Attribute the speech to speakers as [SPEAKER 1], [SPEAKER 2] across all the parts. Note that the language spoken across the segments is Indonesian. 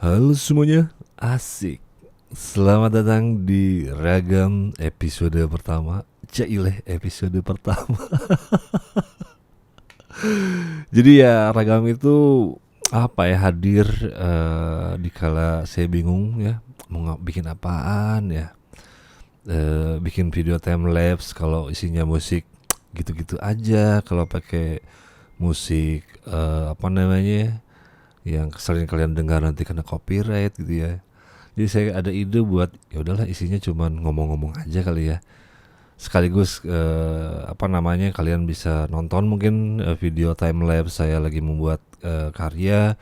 [SPEAKER 1] Halo semuanya, asik. Selamat datang di Ragam episode pertama. Caileh episode pertama. Jadi ya Ragam itu apa ya hadir di kala saya bingung ya mau bikin apaan ya. Bikin video time lapse kalau isinya musik gitu-gitu aja. Kalau pakai musik apa namanya yang sering kalian dengar nanti kena copyright gitu ya. Jadi saya ada ide buat ya udahlah isinya cuman ngomong-ngomong aja kali ya. Sekaligus apa namanya kalian bisa nonton mungkin video time lapse saya lagi membuat karya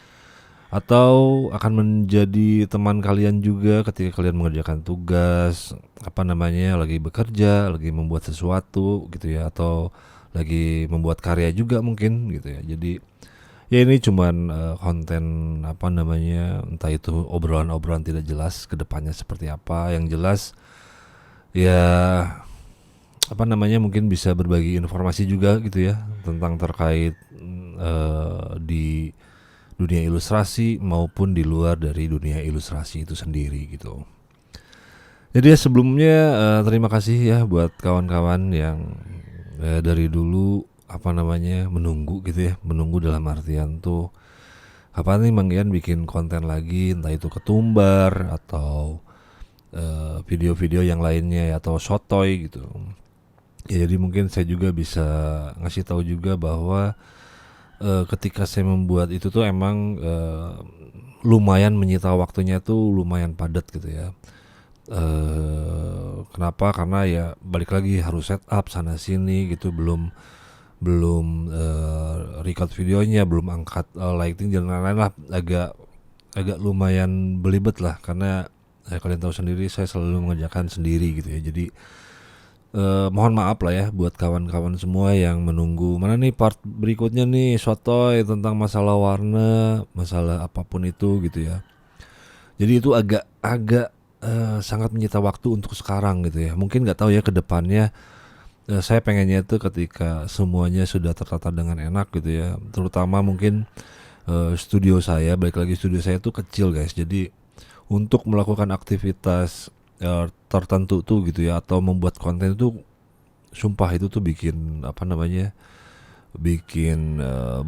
[SPEAKER 1] atau akan menjadi teman kalian juga ketika kalian mengerjakan tugas apa namanya lagi bekerja, lagi membuat sesuatu gitu ya atau lagi membuat karya juga mungkin gitu ya. Jadi ya ini cuman konten apa namanya entah itu obrolan-obrolan tidak jelas kedepannya seperti apa. Yang jelas ya apa namanya mungkin bisa berbagi informasi juga gitu ya tentang terkait di dunia ilustrasi maupun di luar dari dunia ilustrasi itu sendiri gitu. Jadi ya sebelumnya terima kasih ya buat kawan-kawan yang dari dulu apa namanya menunggu gitu ya, menunggu dalam artian tuh kapan nih Mang Ian bikin konten lagi, entah itu ketumbar atau video-video yang lainnya ya, atau sotoy gitu. Ya, jadi mungkin saya juga bisa ngasih tahu juga bahwa ketika saya membuat itu tuh emang lumayan menyita waktunya tuh lumayan padat gitu ya. Kenapa? Karena ya balik lagi harus setup sana sini gitu, belum record videonya, belum angkat lighting dan lain-lain lah, agak lumayan belibet lah karena kalian tahu sendiri saya selalu mengerjakan sendiri gitu ya. Jadi mohon maaf lah ya buat kawan-kawan semua yang menunggu mana nih part berikutnya nih sotoy tentang masalah warna, masalah apapun itu gitu ya. Jadi itu agak sangat menyita waktu untuk sekarang gitu ya. Mungkin nggak tahu ya ke depannya. Saya pengennya itu ketika semuanya sudah tertata dengan enak gitu ya. Terutama mungkin studio saya, balik lagi studio saya tuh kecil guys. Jadi untuk melakukan aktivitas tertentu tuh gitu ya atau membuat konten itu sumpah itu tuh bikin apa namanya? Bikin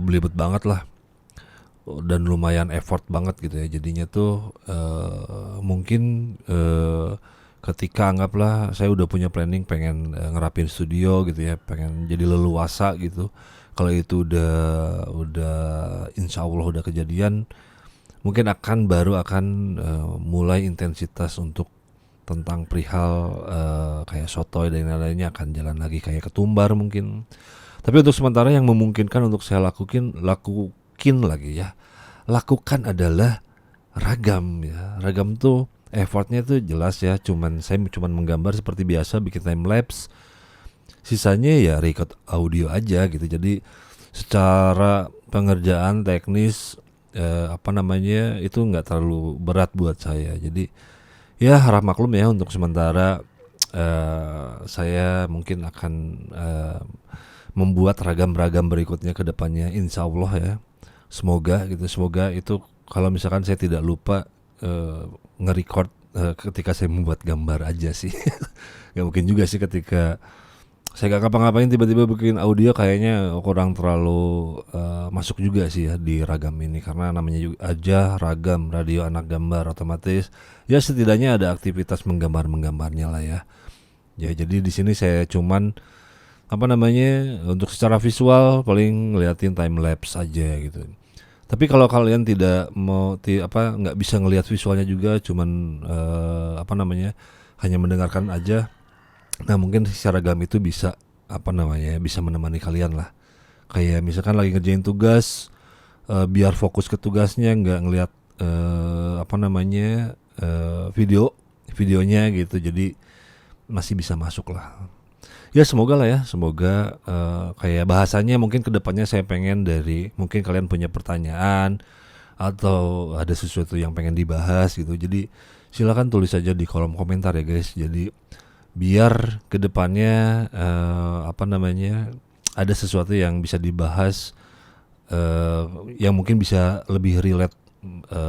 [SPEAKER 1] belibet banget lah dan lumayan effort banget gitu ya. Jadinya tuh mungkin ketika anggaplah saya udah punya planning pengen ngerapin studio gitu ya, pengen jadi leluasa gitu. Kalau itu udah insya Allah udah kejadian, mungkin baru akan mulai intensitas untuk tentang perihal kayak sotoy dan lain-lainnya akan jalan lagi kayak ketumbar mungkin. Tapi untuk sementara yang memungkinkan untuk saya lakukin lagi ya, lakukan adalah ragam ya. Ragam tuh effortnya tuh jelas ya, saya cuman menggambar seperti biasa bikin time lapse. Sisanya ya record audio aja gitu. Jadi secara pengerjaan teknis apa namanya itu nggak terlalu berat buat saya. Jadi ya harap maklum ya untuk sementara saya mungkin akan membuat ragam-ragam berikutnya ke depannya insya Allah ya. Semoga gitu, semoga itu kalau misalkan saya tidak lupa nge-record ketika saya membuat gambar aja sih. Gak mungkin juga sih ketika saya gak ngapa-ngapain tiba-tiba bikin audio, kayaknya kurang terlalu masuk juga sih ya di ragam ini karena namanya juga aja ragam radio anak gambar, otomatis ya setidaknya ada aktivitas menggambarnya lah ya. Ya jadi di sini saya cuman apa namanya untuk secara visual paling ngeliatin time lapse aja gitu. Tapi kalau kalian tidak mau nggak bisa ngelihat visualnya juga, cuman apa namanya hanya mendengarkan aja, nah mungkin secara gam itu bisa apa namanya bisa menemani kalian lah. Kayak misalkan lagi ngerjain tugas, biar fokus ke tugasnya, nggak ngelihat apa namanya videonya gitu. Jadi masih bisa masuk lah. Ya semoga lah ya, semoga kayak bahasanya mungkin kedepannya saya pengen dari mungkin kalian punya pertanyaan atau ada sesuatu yang pengen dibahas gitu. Jadi silakan tulis aja di kolom komentar ya guys. Jadi biar kedepannya apa namanya ada sesuatu yang bisa dibahas yang mungkin bisa lebih relate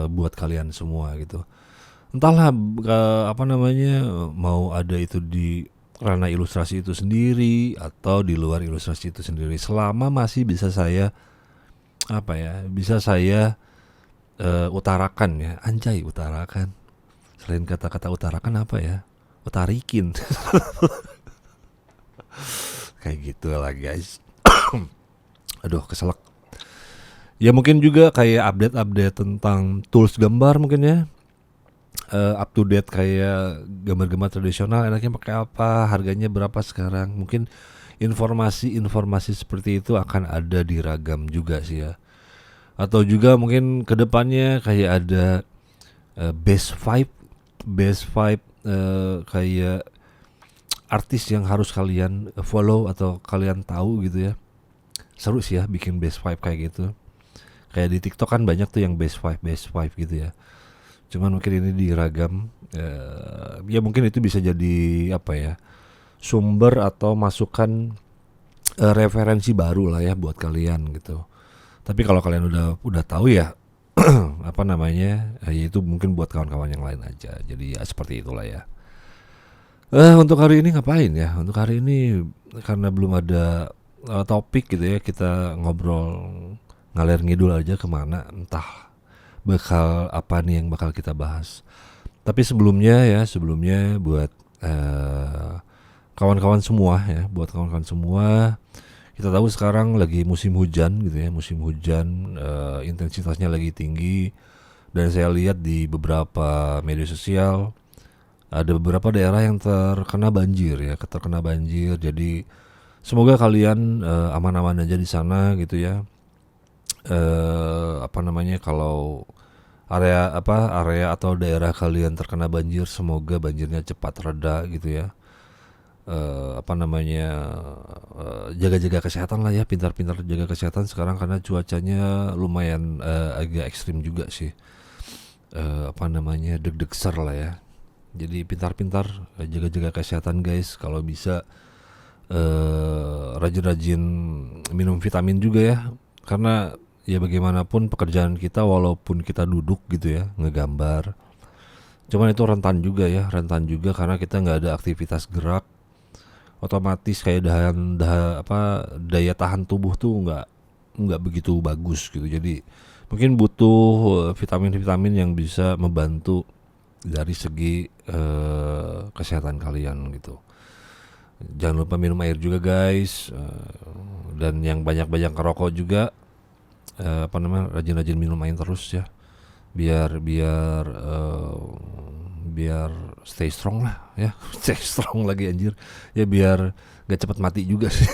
[SPEAKER 1] buat kalian semua gitu. Entahlah apa namanya, mau ada itu di ranah ilustrasi itu sendiri atau di luar ilustrasi itu sendiri, selama masih bisa saya apa ya, bisa saya utarakan ya, anjay utarakan. Selain kata-kata utarakan apa ya? Utarikin. Kayak gitu lah guys. Aduh keselak. Ya mungkin juga kayak update-update tentang tools gambar mungkin ya. Up to date kayak gambar-gambar tradisional enaknya pakai apa, harganya berapa sekarang. Mungkin informasi-informasi seperti itu akan ada di Ragam juga sih ya. Atau juga mungkin kedepannya kayak ada best five kayak artis yang harus kalian follow atau kalian tahu gitu ya. Seru sih ya bikin best five kayak gitu. Kayak di TikTok kan banyak tuh yang best five gitu ya. Cuman mungkin ini di Ragam ya mungkin itu bisa jadi apa ya, sumber atau masukan referensi baru lah ya buat kalian gitu. Tapi kalau kalian udah tahu ya apa namanya, ya itu mungkin buat kawan-kawan yang lain aja. Jadi ya seperti itulah ya. Untuk hari ini ngapain ya? Untuk hari ini karena belum ada topik gitu ya, kita ngobrol ngalir ngidul aja kemana, entah bakal apa nih yang bakal kita bahas. Tapi sebelumnya buat kawan-kawan semua ya, buat kawan-kawan semua, kita tahu sekarang lagi musim hujan gitu ya, musim hujan intensitasnya lagi tinggi, dan saya lihat di beberapa media sosial ada beberapa daerah yang terkena banjir ya, Jadi semoga kalian aman-aman aja di sana gitu ya. Apa namanya, kalau area atau daerah kalian terkena banjir, semoga banjirnya cepat reda gitu ya. Apa namanya, jaga-jaga kesehatan lah ya, pintar-pintar jaga kesehatan sekarang karena cuacanya lumayan agak ekstrim juga sih. Apa namanya, deg-degser lah ya. Jadi pintar-pintar jaga-jaga kesehatan guys. Kalau bisa rajin-rajin minum vitamin juga ya, karena ya bagaimanapun pekerjaan kita walaupun kita duduk gitu ya ngegambar, cuman itu rentan juga karena kita nggak ada aktivitas gerak, otomatis kayak daya tahan tubuh tuh nggak begitu bagus gitu. Jadi mungkin butuh vitamin-vitamin yang bisa membantu dari segi kesehatan kalian gitu. Jangan lupa minum air juga guys, dan yang banyak-banyak ngerokok juga, apa namanya, rajin-rajin minum air terus ya, biar stay strong lah ya. Stay strong lagi anjir ya, biar gak cepet mati juga sih.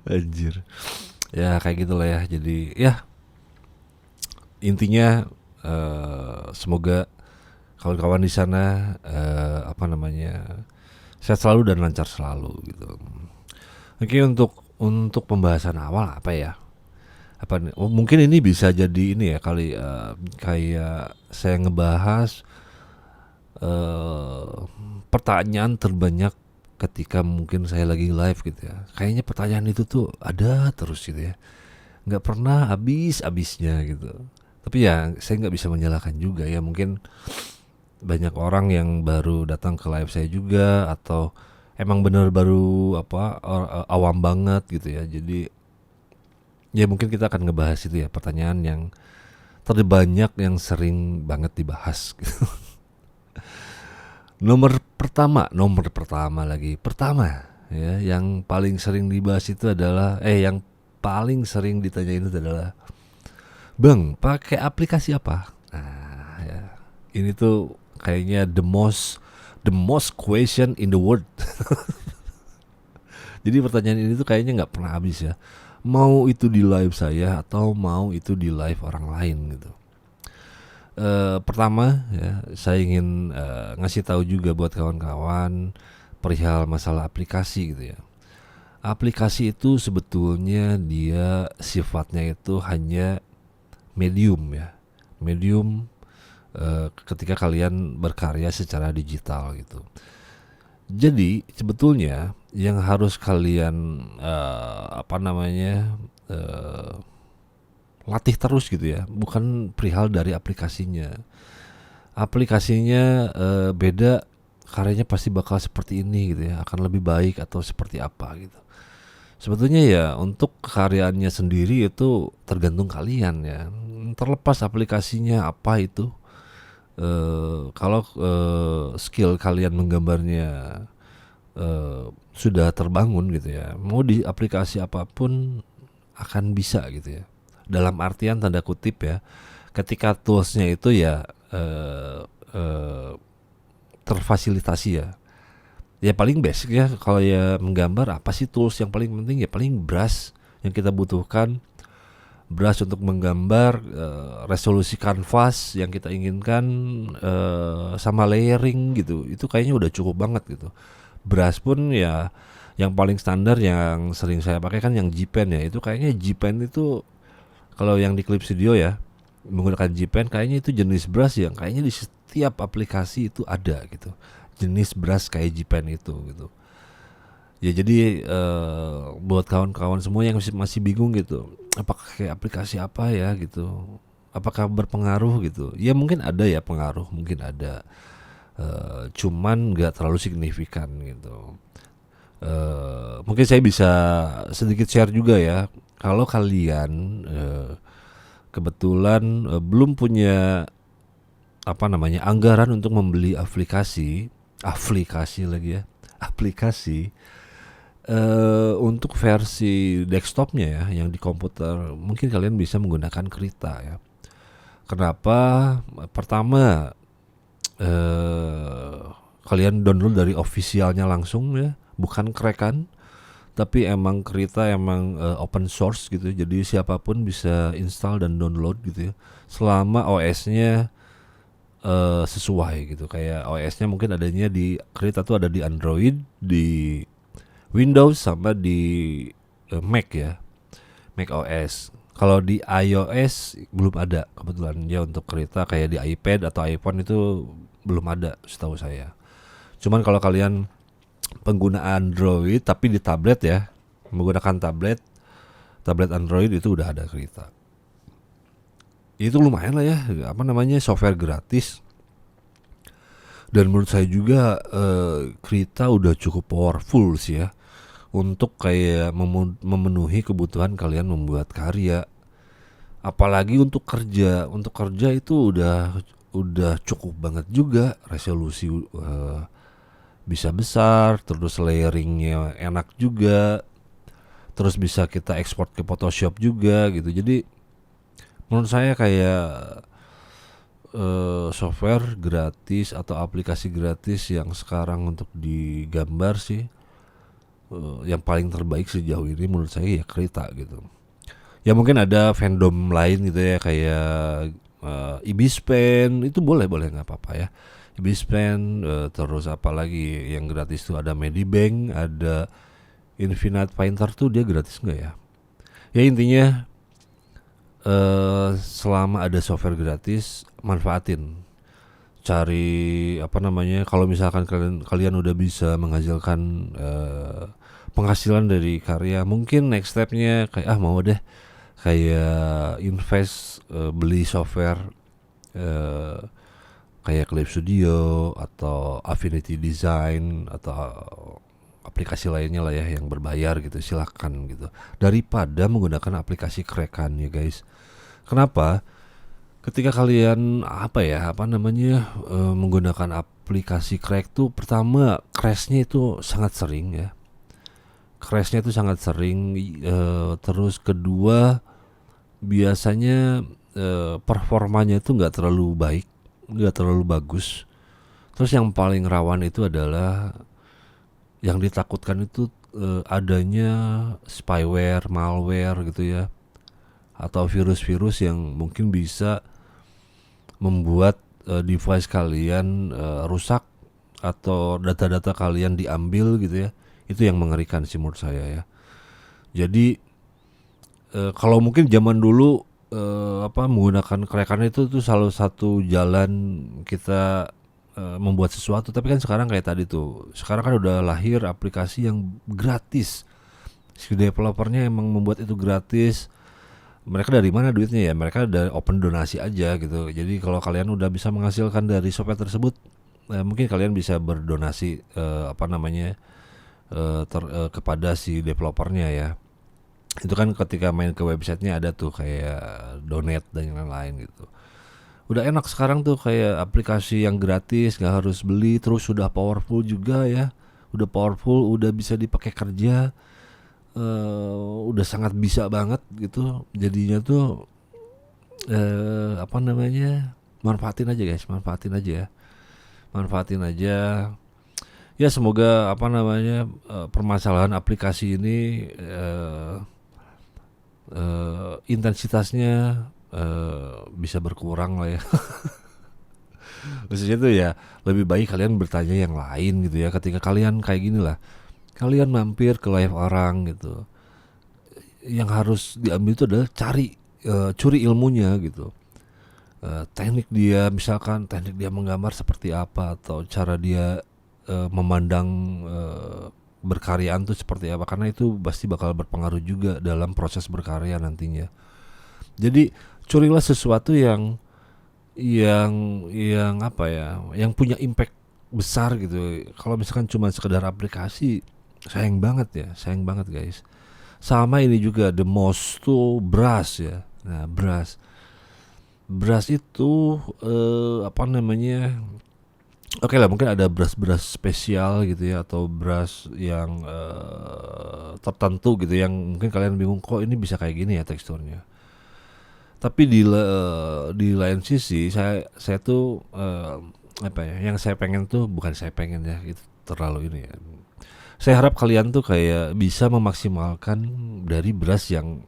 [SPEAKER 1] Anjir ya, kayak gitulah ya. Jadi ya intinya semoga kawan-kawan di sana apa namanya, sehat selalu dan lancar selalu gitu. Oke, untuk pembahasan awal apa ya? Mungkin ini bisa jadi ini ya kali, kayak saya ngebahas pertanyaan terbanyak ketika mungkin saya lagi live gitu ya. Kayaknya pertanyaan itu tuh ada terus gitu ya, nggak pernah habisnya gitu. Tapi ya saya nggak bisa menyalahkan juga ya, mungkin banyak orang yang baru datang ke live saya juga, atau emang bener baru awam banget gitu ya. Jadi ya mungkin kita akan ngebahas itu ya, pertanyaan yang terbanyak yang sering banget dibahas gitu. Nomor pertama ya, yang paling sering dibahas itu adalah yang paling sering ditanyain itu adalah, Bang, pakai aplikasi apa? Nah, ya. Ini tuh kayaknya the most question in the world. Jadi pertanyaan ini tuh kayaknya nggak pernah habis ya. Mau itu di live saya atau mau itu di live orang lain gitu. Pertama ya, saya ingin ngasih tahu juga buat kawan-kawan perihal masalah aplikasi gitu ya. Aplikasi itu sebetulnya dia sifatnya itu hanya medium ya, ketika kalian berkarya secara digital gitu. Jadi sebetulnya yang harus kalian latih terus gitu ya, bukan perihal dari aplikasinya. Aplikasinya beda, karyanya pasti bakal seperti ini gitu ya, akan lebih baik atau seperti apa gitu. Sebetulnya ya untuk karyaannya sendiri itu tergantung kalian ya. Terlepas aplikasinya apa itu, kalau skill kalian menggambarnya sudah terbangun gitu ya, mau di aplikasi apapun akan bisa gitu ya. Dalam artian tanda kutip ya, ketika toolsnya itu ya terfasilitasi ya. Ya paling basic ya kalau ya menggambar, apa sih tools yang paling penting? Ya paling brush yang kita butuhkan, brush untuk menggambar, resolusi kanvas yang kita inginkan, sama layering gitu. Itu kayaknya udah cukup banget gitu. Brush pun ya yang paling standar yang sering saya pakai kan yang G-Pen ya. Itu kayaknya G-Pen itu kalau yang di Clip Studio ya menggunakan G-Pen, kayaknya itu jenis brush yang kayaknya di setiap aplikasi itu ada gitu. Jenis brush kayak G-Pen itu gitu. Ya jadi buat kawan-kawan semua yang masih bingung gitu, apakah kayak aplikasi apa ya gitu, apakah berpengaruh gitu. Ya mungkin ada ya pengaruh, mungkin ada, cuman nggak terlalu signifikan gitu. Mungkin saya bisa sedikit share juga ya, kalau kalian kebetulan belum punya anggaran untuk membeli aplikasi lagi ya, aplikasi untuk versi desktopnya ya, yang di komputer, mungkin kalian bisa menggunakan Krita ya. Kenapa? Pertama, kalian download dari officialnya langsung ya, bukan krekan, tapi emang Krita emang open source gitu, jadi siapapun bisa install dan download gitu ya, selama OS-nya sesuai gitu. Kayak OS-nya mungkin adanya di Krita tuh ada di Android, di Windows, sama di Mac ya, Mac OS. Kalau di iOS belum ada kebetulan ya untuk Krita, kayak di iPad atau iPhone itu belum ada setahu saya. Cuman kalau kalian pengguna Android tapi di tablet ya, menggunakan tablet Android, itu udah ada Krita. Itu lumayan lah ya, software gratis. Dan menurut saya juga Krita udah cukup powerful sih ya, untuk kayak memenuhi kebutuhan kalian membuat karya. Apalagi untuk kerja itu udah cukup banget juga. Resolusi bisa besar, terus layeringnya enak juga, terus bisa kita ekspor ke Photoshop juga gitu. Jadi menurut saya kayak software gratis atau aplikasi gratis yang sekarang untuk digambar sih, yang paling terbaik sejauh ini menurut saya ya Krita gitu. Ya mungkin ada fandom lain gitu ya, kayak Ibispen itu boleh nggak apa-apa ya. Ibispen, terus apa lagi yang gratis tuh, ada Medibank, ada Infinite Painter tuh dia gratis nggak ya? Ya intinya selama ada software gratis, manfaatin. Cari kalau misalkan kalian udah bisa menghasilkan penghasilan dari karya, mungkin next stepnya kayak mau deh kayak invest, beli software kayak Clip Studio atau Affinity Design atau aplikasi lainnya lah ya yang berbayar gitu, silahkan gitu, daripada menggunakan aplikasi krekan ya guys. Kenapa? Ketika kalian menggunakan aplikasi crack tuh, pertama crashnya itu sangat sering ya. Terus kedua, biasanya performanya itu nggak terlalu baik, nggak terlalu bagus. Terus yang paling rawan itu adalah yang ditakutkan itu adanya spyware, malware gitu ya, atau virus-virus yang mungkin bisa membuat device kalian rusak atau data-data kalian diambil gitu ya. Itu yang mengerikan sih menurut saya ya. Jadi kalau mungkin zaman dulu menggunakan krekan itu tuh salah satu jalan kita membuat sesuatu. Tapi kan sekarang kayak tadi tuh, sekarang kan udah lahir aplikasi yang gratis. Si developernya emang membuat itu gratis. mereka dari mana duitnya ya? Mereka dari open donasi aja gitu. Jadi kalau kalian udah bisa menghasilkan dari software tersebut, mungkin kalian bisa berdonasi apa namanya kepada si developernya ya. Itu kan ketika main ke websitenya ada tuh kayak donate dan yang lain-lain gitu. Udah enak sekarang tuh kayak aplikasi yang gratis, nggak harus beli, terus sudah powerful juga ya. Udah powerful, udah bisa dipakai kerja, udah sangat bisa banget gitu. Jadinya tuh apa namanya? Manfaatin aja guys, manfaatin aja ya. Manfaatin aja. Ya semoga apa namanya permasalahan aplikasi ini intensitasnya bisa berkurang lah ya. Maksudnya tuh ya lebih baik kalian bertanya yang lain gitu ya. Ketika kalian kayak gini lah, kalian mampir ke live orang gitu. Yang harus diambil itu adalah curi ilmunya gitu. Teknik dia, misalkan teknik dia menggambar seperti apa, atau cara dia memandang berkaryaan tuh seperti apa, karena itu pasti bakal berpengaruh juga dalam proses berkarya nantinya. Jadi curilah sesuatu yang apa ya, yang punya impact besar gitu. Kalau misalkan cuma sekedar aplikasi, sayang banget ya, sayang banget guys. Sama ini juga the most tuh Brass ya. Nah Brass itu apa namanya, oke lah mungkin ada brass spesial gitu ya, atau brass yang tertentu gitu yang mungkin kalian bingung kok ini bisa kayak gini ya teksturnya. Tapi di lain sisi saya tuh apa ya, yang saya pengen tuh bukan saya pengen ya, itu terlalu ini ya. Saya harap kalian tuh kayak bisa memaksimalkan dari brass yang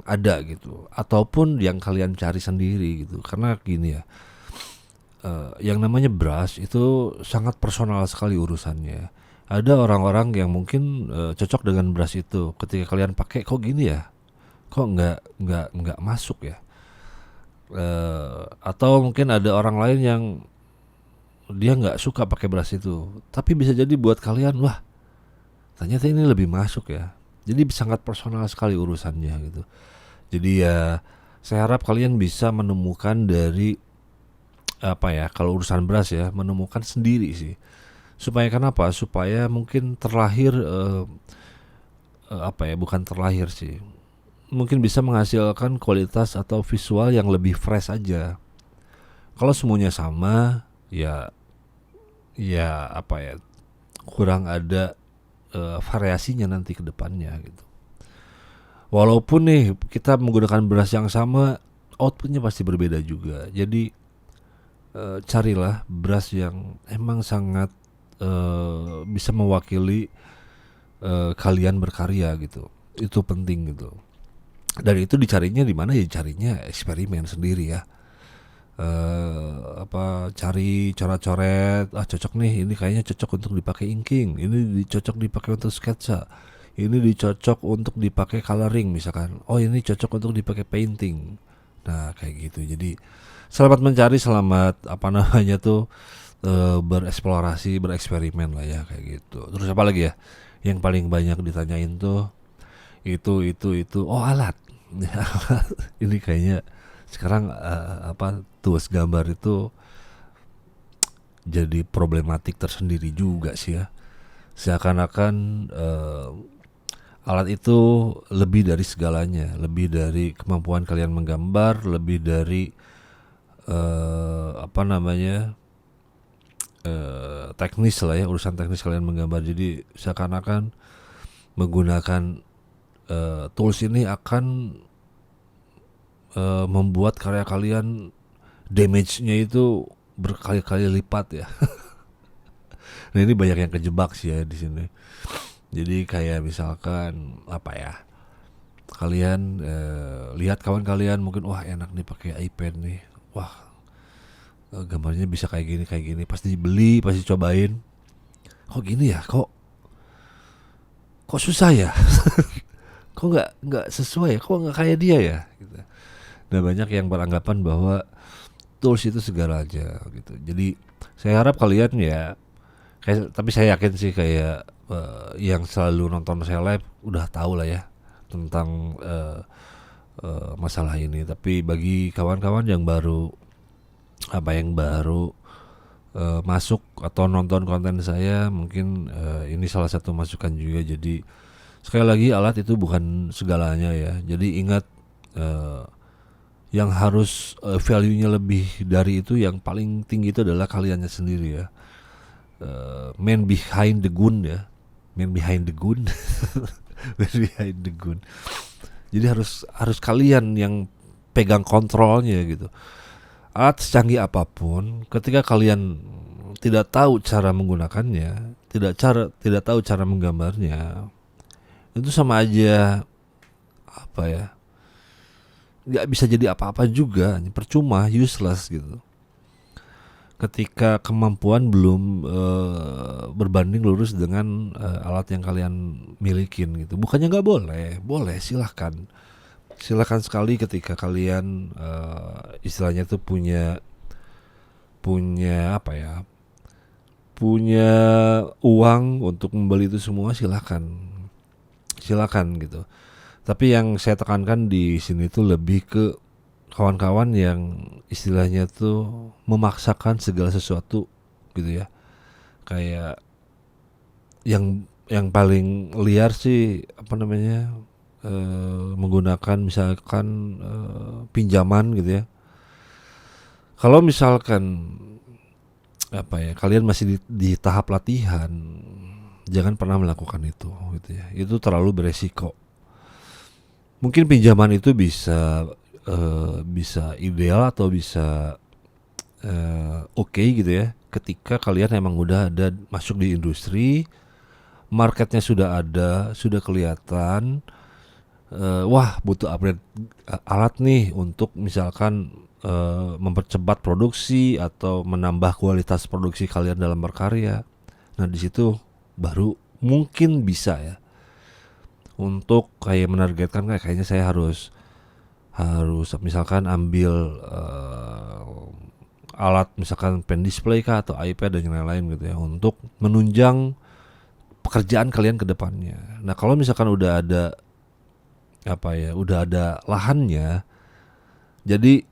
[SPEAKER 1] ada gitu, ataupun yang kalian cari sendiri gitu. Karena gini ya, yang namanya brass itu sangat personal sekali urusannya. Ada orang-orang yang mungkin cocok dengan brass itu. Ketika kalian pakai, kok gini ya, kok nggak masuk ya. Atau mungkin ada orang lain yang dia nggak suka pakai brass itu, tapi bisa jadi buat kalian, wah ternyata ini lebih masuk ya. Jadi sangat personal sekali urusannya gitu. Jadi ya saya harap kalian bisa menemukan dari apa ya, kalau urusan brass ya, menemukan sendiri sih. Supaya kenapa? Supaya mungkin terlahir apa ya, bukan terlahir sih, mungkin bisa menghasilkan kualitas atau visual yang lebih fresh aja. Kalau semuanya sama, ya apa ya, kurang ada variasinya nanti ke depannya gitu. Walaupun nih kita menggunakan brass yang sama, outputnya pasti berbeda juga. Jadi carilah brass yang emang sangat bisa mewakili kalian berkarya gitu. Itu penting gitu. Dan itu dicarinya di mana ya? Carinya eksperimen sendiri ya. Apa, cari coret-coret, cocok nih, ini kayaknya cocok untuk dipakai inking, ini cocok dipakai untuk sketsa, ini dicocok untuk dipakai coloring misalkan, oh ini cocok untuk dipakai painting. Nah kayak gitu. Jadi selamat mencari, selamat apa namanya tuh bereksplorasi, bereksperimen lah ya kayak gitu. Terus apa lagi ya yang paling banyak ditanyain tuh, itu oh alat. Ini kayaknya sekarang apa, tuas gambar itu jadi problematik tersendiri juga sih ya. Seakan-akan alat itu lebih dari segalanya, lebih dari kemampuan kalian menggambar, lebih dari apa namanya teknis lah ya, urusan teknis kalian menggambar. Jadi seakan-akan menggunakan tools ini akan membuat karya kalian damage-nya itu berkali-kali lipat ya. Nah ini banyak yang kejebak sih ya di sini. Jadi kayak misalkan apa ya, kalian lihat kawan kalian mungkin, wah enak nih pakai iPad nih, wah gambarnya bisa kayak gini, pasti beli, pasti cobain. Kok gini ya, kok susah ya, kok nggak sesuai ya, kok nggak kayak dia ya gitu. Dan banyak yang beranggapan bahwa tools itu segalanya gitu. Jadi saya harap kalian ya, tapi saya yakin sih kayak yang selalu nonton saya live udah tahu lah ya tentang masalah ini. Tapi bagi kawan-kawan yang baru masuk atau nonton konten saya, mungkin ini salah satu masukan juga. Jadi sekali lagi, alat itu bukan segalanya ya. Jadi ingat, yang harus value-nya lebih dari itu, yang paling tinggi itu adalah kaliannya sendiri ya. Man behind the gun ya, man behind the gun, man behind the gun. Jadi harus kalian yang pegang kontrolnya gitu. Alat secanggih apapun, ketika kalian tidak tahu cara menggunakannya, tidak tahu cara menggambarnya, itu sama aja apa ya? Nggak bisa jadi apa-apa juga, percuma, useless gitu. Ketika kemampuan belum berbanding lurus dengan alat yang kalian milikin gitu. Bukannya nggak boleh, silahkan sekali ketika kalian istilahnya tuh punya apa ya, punya uang untuk membeli itu semua, silakan gitu. Tapi yang saya tekankan di sini tuh lebih ke kawan-kawan yang istilahnya tuh memaksakan segala sesuatu gitu ya. Kayak yang paling liar sih menggunakan misalkan pinjaman gitu ya. Kalau misalkan kalian masih di tahap latihan, jangan pernah melakukan itu gitu ya. Itu terlalu beresiko. Mungkin pinjaman itu bisa ideal atau bisa oke gitu ya, ketika kalian emang udah ada masuk di industri, marketnya sudah ada, sudah kelihatan, wah butuh upgrade alat nih untuk misalkan mempercepat produksi atau menambah kualitas produksi kalian dalam berkarya. Nah di situ baru mungkin bisa ya, untuk kayak menargetkan kayaknya saya harus misalkan ambil alat misalkan pen display kah atau iPad dan yang lain-lain gitu ya, untuk menunjang pekerjaan kalian ke depannya. Nah, kalau misalkan udah ada lahannya, jadi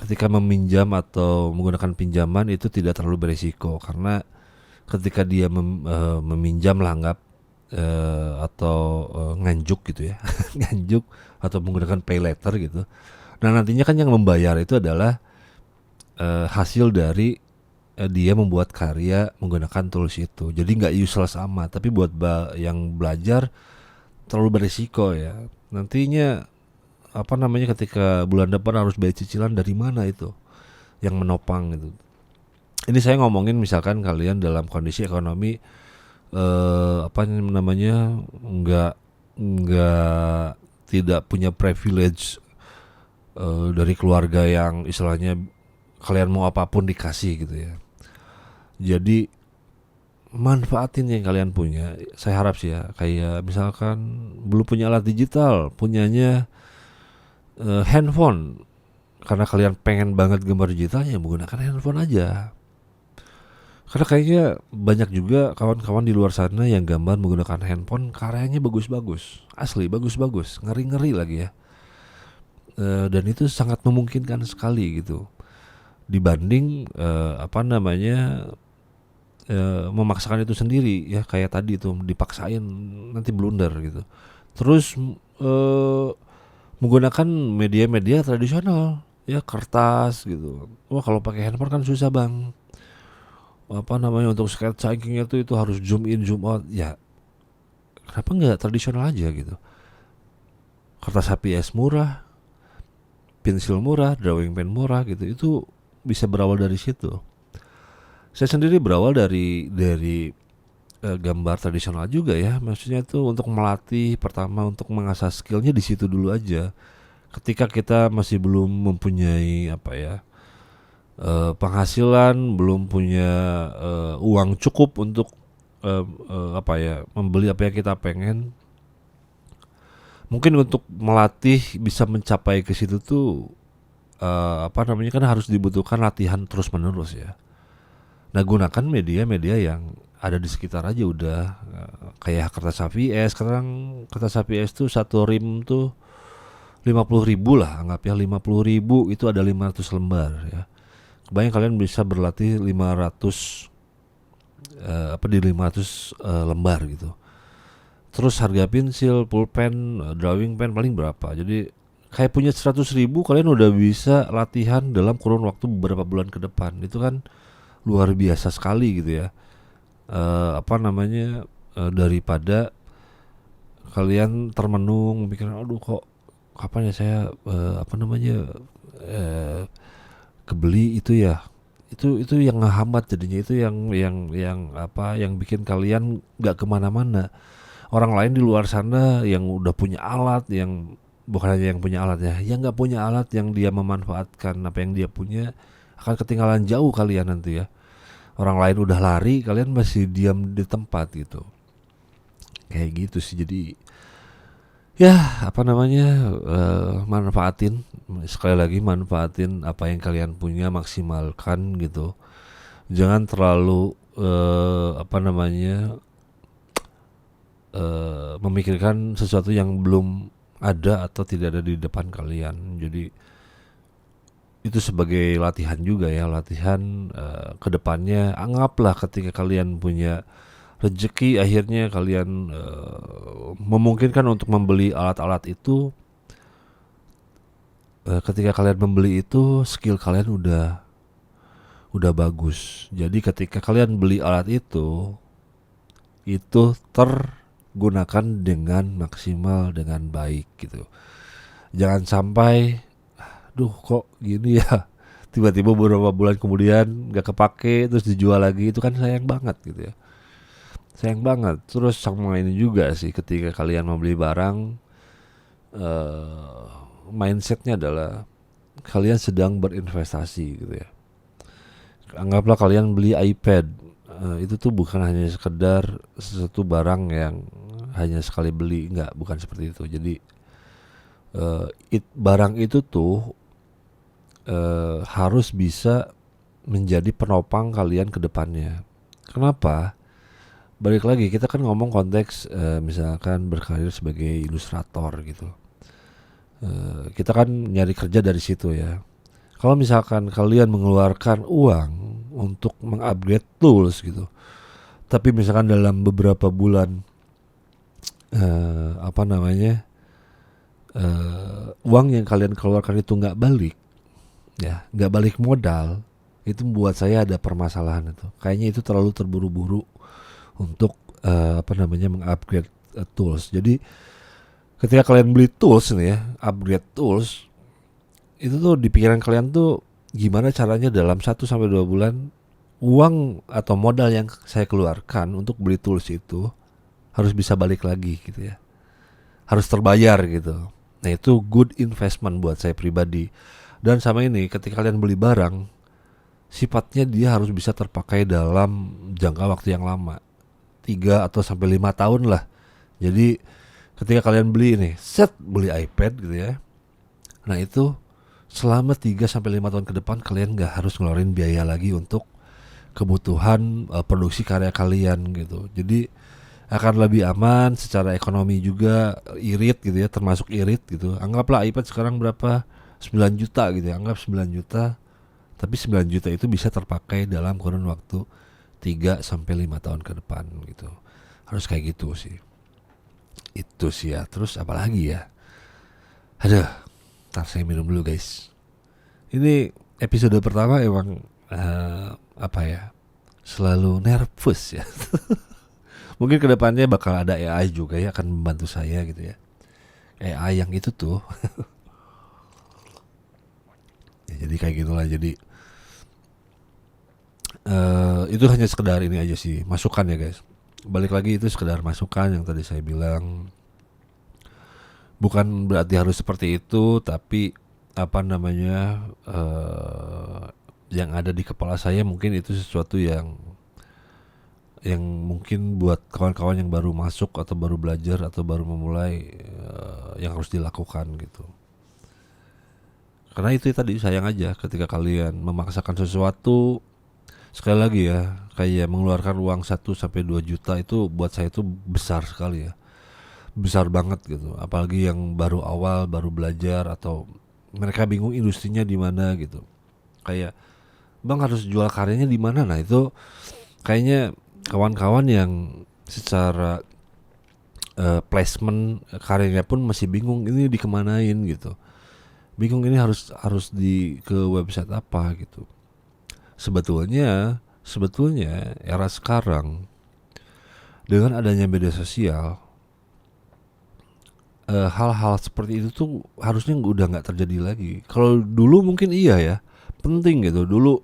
[SPEAKER 1] ketika meminjam atau menggunakan pinjaman itu tidak terlalu beresiko, karena ketika dia meminjam lah anggap nganjuk gitu ya nganjuk atau menggunakan pay letter gitu. Nah nantinya kan yang membayar itu adalah hasil dari dia membuat karya menggunakan tools itu. Jadi nggak useless amat, tapi buat yang belajar terlalu beresiko ya. Nantinya ketika bulan depan harus bayar cicilan, dari mana itu yang menopang gitu. Ini saya ngomongin misalkan kalian dalam kondisi ekonomi nggak tidak punya privilege dari keluarga yang istilahnya kalian mau apapun dikasih gitu ya. Jadi manfaatin yang kalian punya. Saya harap sih ya, kayak misalkan belum punya alat digital, punyanya handphone, karena kalian pengen banget gambar digitalnya, menggunakan handphone aja. Karena kayaknya banyak juga kawan-kawan di luar sana yang gambar menggunakan handphone, karyanya bagus-bagus, asli bagus-bagus, ngeri-ngeri lagi ya. Dan itu sangat memungkinkan sekali gitu, dibanding memaksakan itu sendiri ya, kayak tadi tuh dipaksain nanti blunder gitu. Terus menggunakan media-media tradisional ya, kertas gitu. Wah kalau pakai handphone kan susah bang. Untuk sketchingnya itu harus zoom in zoom out ya. Kenapa nggak tradisional aja gitu? Kertas HPS murah, pensil murah, drawing pen murah gitu. Itu bisa berawal dari situ. Saya sendiri berawal dari gambar tradisional juga ya. Maksudnya itu untuk melatih, pertama untuk mengasah skillnya di situ dulu aja. Ketika kita masih belum mempunyai penghasilan, belum punya uang cukup untuk membeli apa yang kita pengen, mungkin untuk melatih bisa mencapai ke situ tuh kan harus dibutuhkan latihan terus menerus ya. Nah gunakan media-media yang ada di sekitar aja udah, kayak kertas HVS. Sekarang kertas HVS tuh satu rim tuh 50.000 lah, anggap ya 50.000 itu ada 500 lembar ya. Kebayang kalian bisa berlatih 500 di 500 lembar gitu. Terus harga pensil, pulpen, drawing pen paling berapa? Jadi kayak punya 100.000 kalian udah bisa latihan dalam kurun waktu beberapa bulan ke depan. Itu kan luar biasa sekali gitu ya. Daripada kalian termenung mikirnya, aduh kok kapan ya saya kebeli itu ya. Itu yang ngehambat jadinya, itu yang bikin kalian nggak kemana-mana. Orang lain di luar sana yang udah punya alat, yang bukan hanya yang punya alat ya, yang nggak punya alat, yang dia memanfaatkan apa yang dia punya, akan ketinggalan jauh kalian nanti ya. Orang lain udah lari, kalian masih diam di tempat gitu. Kayak gitu sih. Jadi ya manfaatin, sekali lagi manfaatin apa yang kalian punya, maksimalkan gitu. Jangan terlalu memikirkan sesuatu yang belum ada atau tidak ada di depan kalian. Jadi itu sebagai latihan juga ya, latihan kedepannya. Anggaplah ketika kalian punya rezeki, akhirnya kalian memungkinkan untuk membeli alat-alat itu. Ketika kalian membeli itu, skill kalian udah bagus. Jadi ketika kalian beli alat itu tergunakan dengan maksimal, dengan baik gitu. Jangan sampai kok gini ya, tiba-tiba beberapa bulan kemudian gak kepake terus dijual lagi. Itu kan sayang banget gitu ya, sayang banget. Terus sama ini juga sih, ketika kalian membeli barang, mindsetnya adalah kalian sedang berinvestasi gitu ya. Anggaplah kalian beli iPad, itu tuh bukan hanya sekedar sesuatu barang yang hanya sekali beli, bukan seperti itu. Jadi barang itu tuh harus bisa menjadi penopang kalian ke depannya. Kenapa? Balik lagi, kita kan ngomong konteks misalkan berkarir sebagai ilustrator gitu. Kita kan nyari kerja dari situ ya. Kalau misalkan kalian mengeluarkan uang untuk mengupgrade tools gitu, tapi misalkan dalam beberapa bulan uang yang kalian keluarkan itu nggak balik modal, itu membuat saya ada permasalahan itu. Kayaknya itu terlalu terburu-buru untuk mengupgrade tools. Jadi ketika kalian beli tools nih ya, upgrade tools, itu tuh di pikiran kalian tuh gimana caranya dalam 1-2 bulan uang atau modal yang saya keluarkan untuk beli tools itu harus bisa balik lagi gitu ya, harus terbayar gitu. Nah itu good investment buat saya pribadi. Dan sama ini, ketika kalian beli barang, sifatnya dia harus bisa terpakai dalam jangka waktu yang lama, 3 atau sampai 5 tahun lah. Jadi ketika kalian beli beli iPad gitu ya, nah itu selama 3 sampai 5 tahun ke depan kalian gak harus ngeluarin biaya lagi untuk kebutuhan produksi karya kalian gitu. Jadi akan lebih aman secara ekonomi juga, irit gitu ya, termasuk irit gitu. Anggaplah iPad sekarang berapa? 9 juta gitu ya, anggap 9 juta. Tapi 9 juta itu bisa terpakai dalam kurun waktu 3 sampai 5 tahun ke depan gitu. Harus kayak gitu sih. Itu sih ya. Terus apa lagi ya? Aduh, ntar saya minum dulu guys. Ini episode pertama emang selalu nervous ya. Mungkin kedepannya bakal ada AI juga ya, akan membantu saya gitu ya. AI yang itu tuh. Ya, jadi kayak gitulah. Jadi itu hanya sekedar ini aja sih, masukan ya guys. Balik lagi, itu sekedar masukan yang tadi saya bilang. Bukan berarti harus seperti itu, tapi yang ada di kepala saya mungkin itu sesuatu yang mungkin buat kawan-kawan yang baru masuk atau baru belajar atau baru memulai, yang harus dilakukan gitu. Karena itu tadi sayang aja ketika kalian memaksakan sesuatu. Sekali lagi ya, kayak mengeluarkan uang 1-2 juta itu buat saya itu besar sekali ya. besar banget gitu. Apalagi yang baru awal, baru belajar atau mereka bingung industrinya di mana gitu. Kayak Bang harus jual karyanya di mana? Nah, itu kayaknya kawan-kawan yang secara placement karyanya pun masih bingung ini dikemanain gitu. Bingung ini harus harus di ke website apa gitu. Sebetulnya era sekarang dengan adanya media sosial, hal-hal seperti itu tuh harusnya udah nggak terjadi lagi. Kalau dulu mungkin iya ya, penting gitu. Dulu,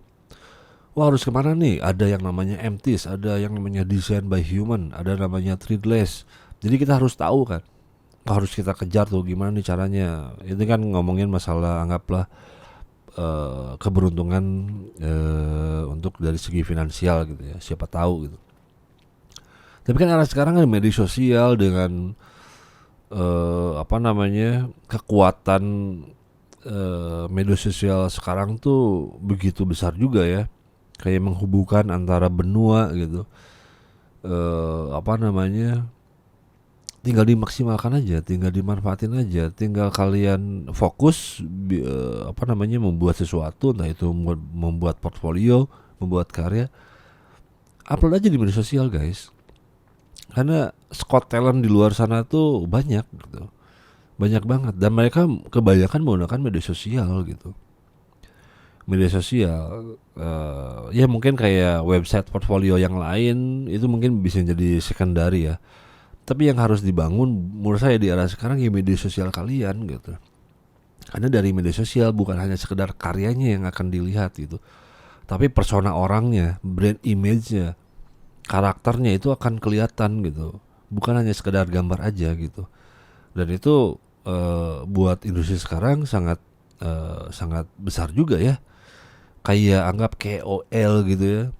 [SPEAKER 1] wah harus kemana nih? Ada yang namanya MTIS, ada yang namanya Design by Human, ada namanya Threadless. Jadi kita harus tahu kan, harus kita kejar tuh gimana nih caranya. Itu kan ngomongin masalah anggaplah keberuntungan untuk dari segi finansial gitu ya, siapa tahu gitu. Tapi kan era sekarang kan media sosial dengan kekuatan media sosial sekarang tuh begitu besar juga ya, kayak menghubungkan antara benua gitu. Tinggal dimaksimalkan aja, tinggal dimanfaatin aja, tinggal kalian fokus membuat sesuatu, entah itu membuat portfolio, membuat karya, upload aja di media sosial guys. Karena Scott talent di luar sana tuh banyak gitu. Banyak banget dan mereka kebanyakan menggunakan media sosial gitu. Media sosial ya mungkin kayak website portfolio yang lain itu mungkin bisa jadi secondary ya. Tapi yang harus dibangun menurut saya di era sekarang ya media sosial kalian gitu. Karena dari media sosial bukan hanya sekedar karyanya yang akan dilihat gitu, tapi persona orangnya, brand image-nya, karakternya itu akan kelihatan gitu. Bukan hanya sekedar gambar aja gitu. Dan itu buat industri sekarang sangat sangat besar juga ya. Kayak anggap KOL gitu ya.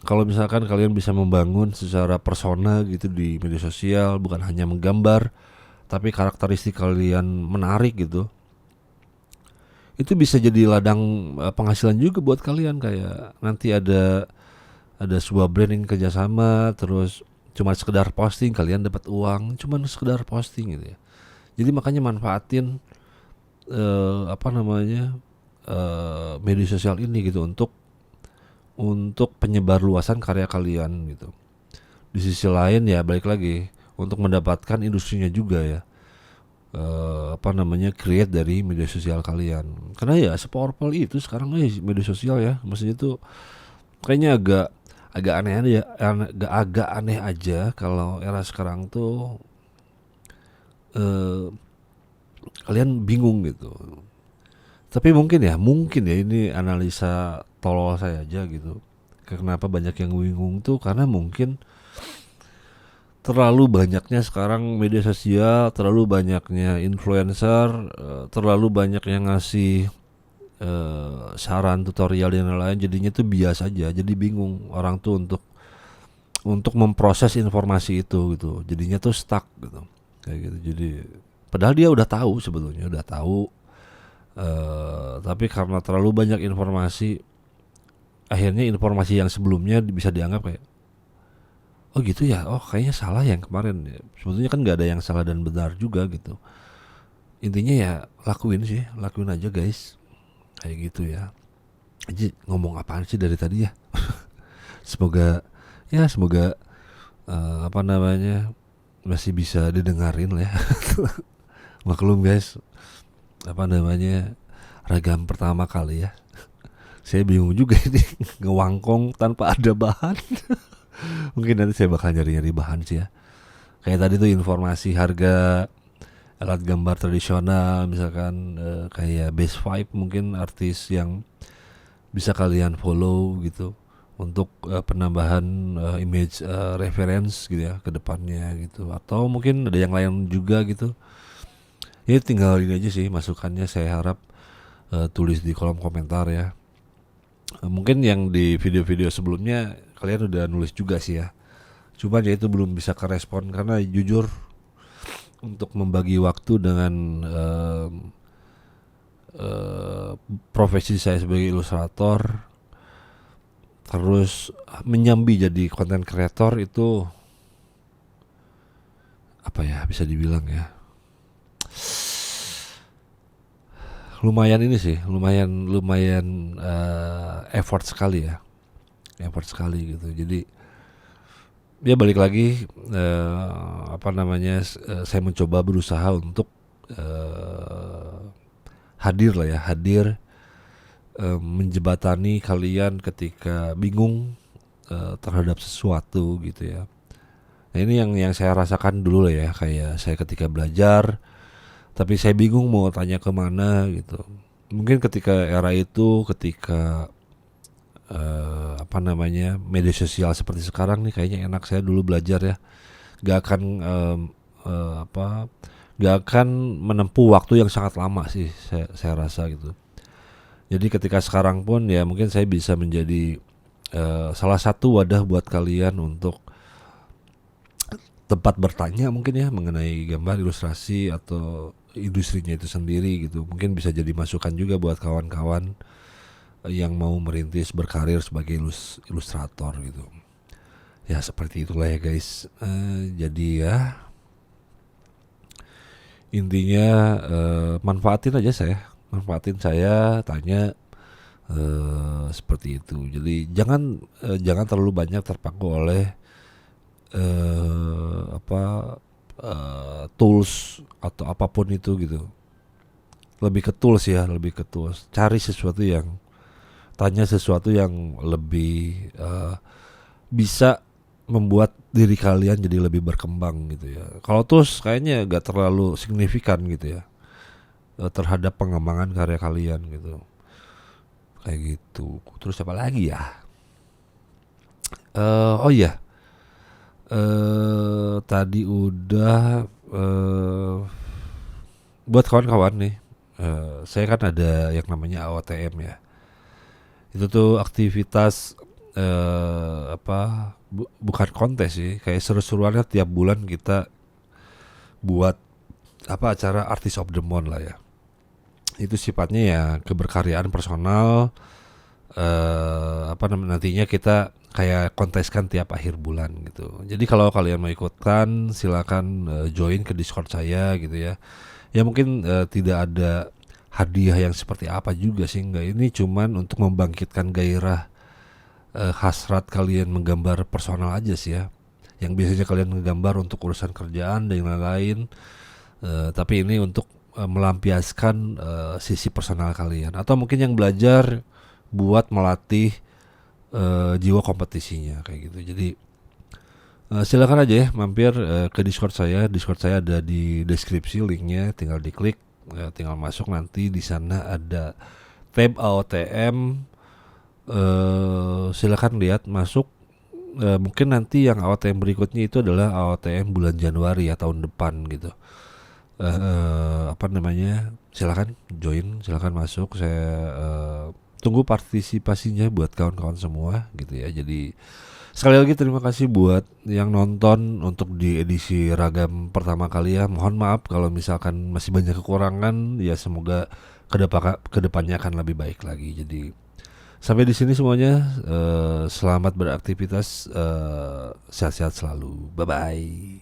[SPEAKER 1] Kalau misalkan kalian bisa membangun secara persona gitu di media sosial, bukan hanya menggambar, tapi karakteristik kalian menarik gitu, itu bisa jadi ladang penghasilan juga buat kalian. Kayak nanti ada sebuah brand yang kerjasama, terus cuma sekedar posting kalian dapat uang, cuma sekedar posting gitu ya. Jadi makanya manfaatin media sosial ini gitu untuk penyebar luasan karya kalian gitu. Di sisi lain ya balik lagi untuk mendapatkan industrinya juga ya, create dari media sosial kalian. Karena ya sepowerful itu sekarang media sosial ya, maksudnya tuh kayaknya agak aneh aja, agak aneh aja kalau era sekarang tuh kalian bingung gitu. Tapi mungkin ya ini analisa tolol saya aja gitu. Kenapa banyak yang bingung tuh karena mungkin terlalu banyaknya sekarang media sosial, terlalu banyaknya influencer, terlalu banyak yang ngasih saran tutorial dan lain-lain, jadinya tuh biasa aja. Jadi bingung orang tuh untuk memproses informasi itu gitu. Jadinya tuh stuck gitu. Kayak gitu. Jadi padahal dia udah tahu sebetulnya, tapi karena terlalu banyak informasi, akhirnya informasi yang sebelumnya bisa dianggap kayak, oh gitu ya, oh kayaknya salah yang kemarin. Sebetulnya kan nggak ada yang salah dan benar juga gitu. Intinya ya lakuin aja guys, kayak gitu ya. Aji ngomong apaan sih dari tadi ya? semoga masih bisa didengarin lah ya. Maklum guys, ragam pertama kali ya. Saya bingung juga ini ngewangkong tanpa ada bahan. Mungkin nanti saya bakal nyari bahan sih ya. Kayak tadi tuh informasi harga alat gambar tradisional, misalkan kayak Base 5 mungkin artis yang bisa kalian follow gitu untuk penambahan image reference gitu ya ke depannya gitu. Atau mungkin ada yang lain juga gitu. Ini tinggal ini aja sih masukannya, saya harap tulis di kolom komentar ya. Mungkin yang di video-video sebelumnya kalian udah nulis juga sih ya. Cuma ya itu belum bisa kerespon karena jujur untuk membagi waktu dengan profesi saya sebagai ilustrator terus menyambi jadi konten kreator itu apa ya, bisa dibilang ya, lumayan ini sih, lumayan lumayan effort sekali ya, effort sekali gitu. Jadi ya balik lagi, apa namanya, saya mencoba berusaha untuk hadir lah ya, hadir, menjebatani kalian ketika bingung terhadap sesuatu gitu ya. Nah ini yang saya rasakan dulu lah ya, kayak saya ketika belajar tapi saya bingung mau tanya kemana gitu. Mungkin ketika era itu, ketika apa namanya, media sosial seperti sekarang nih, kayaknya enak saya dulu belajar ya, gak akan apa, gak akan menempuh waktu yang sangat lama sih, saya rasa gitu. Jadi ketika sekarang pun ya mungkin saya bisa menjadi salah satu wadah buat kalian untuk tempat bertanya mungkin ya, mengenai gambar, ilustrasi, atau industrinya itu sendiri gitu. Mungkin bisa jadi masukan juga buat kawan-kawan yang mau merintis berkarir sebagai ilustrator gitu. Ya seperti itulah ya guys. Jadi ya intinya, manfaatin aja saya, manfaatin saya, tanya, seperti itu. Jadi jangan terlalu banyak terpaku oleh apa, tools atau apapun itu gitu. Lebih ke tools ya, lebih ke tools. Cari sesuatu yang, tanya sesuatu yang lebih bisa membuat diri kalian jadi lebih berkembang gitu ya. Kalau tools kayaknya gak terlalu signifikan gitu ya, terhadap pengembangan karya kalian gitu. Kayak gitu. Terus apa lagi ya? Oh iya, tadi udah, buat kawan-kawan nih, saya kan ada yang namanya AOTM ya. Itu tuh aktivitas, apa, bukan kontes sih, kayak seru-seruannya tiap bulan kita buat apa, acara Artist of the Month lah ya. Itu sifatnya ya keberkaryaan personal, apa namanya, nantinya kita kayak konteskan tiap akhir bulan gitu. Jadi kalau kalian mau ikutan silakan join ke Discord saya gitu ya. Ya mungkin tidak ada hadiah yang seperti apa juga sih, enggak. Ini cuman untuk membangkitkan gairah, hasrat kalian menggambar personal aja sih ya. Yang biasanya kalian menggambar untuk urusan kerjaan dan lain-lain, tapi ini untuk melampiaskan sisi personal kalian. Atau mungkin yang belajar buat melatih jiwa kompetisinya kayak gitu. Jadi silakan aja ya mampir ke Discord saya. Discord saya ada di deskripsi, linknya tinggal diklik, tinggal masuk, nanti di sana ada tab AOTM. Silakan lihat, masuk. Mungkin nanti yang AOTM berikutnya itu adalah AOTM bulan Januari ya, tahun depan gitu. Apa namanya, silakan join, silakan masuk. Saya tunggu partisipasinya buat kawan-kawan semua gitu ya. Jadi sekali lagi terima kasih buat yang nonton untuk di edisi ragam pertama kali ya. Mohon maaf kalau misalkan masih banyak kekurangan ya, semoga kedepannya akan lebih baik lagi. Jadi sampai di sini semuanya, selamat beraktivitas, sehat-sehat selalu. Bye bye.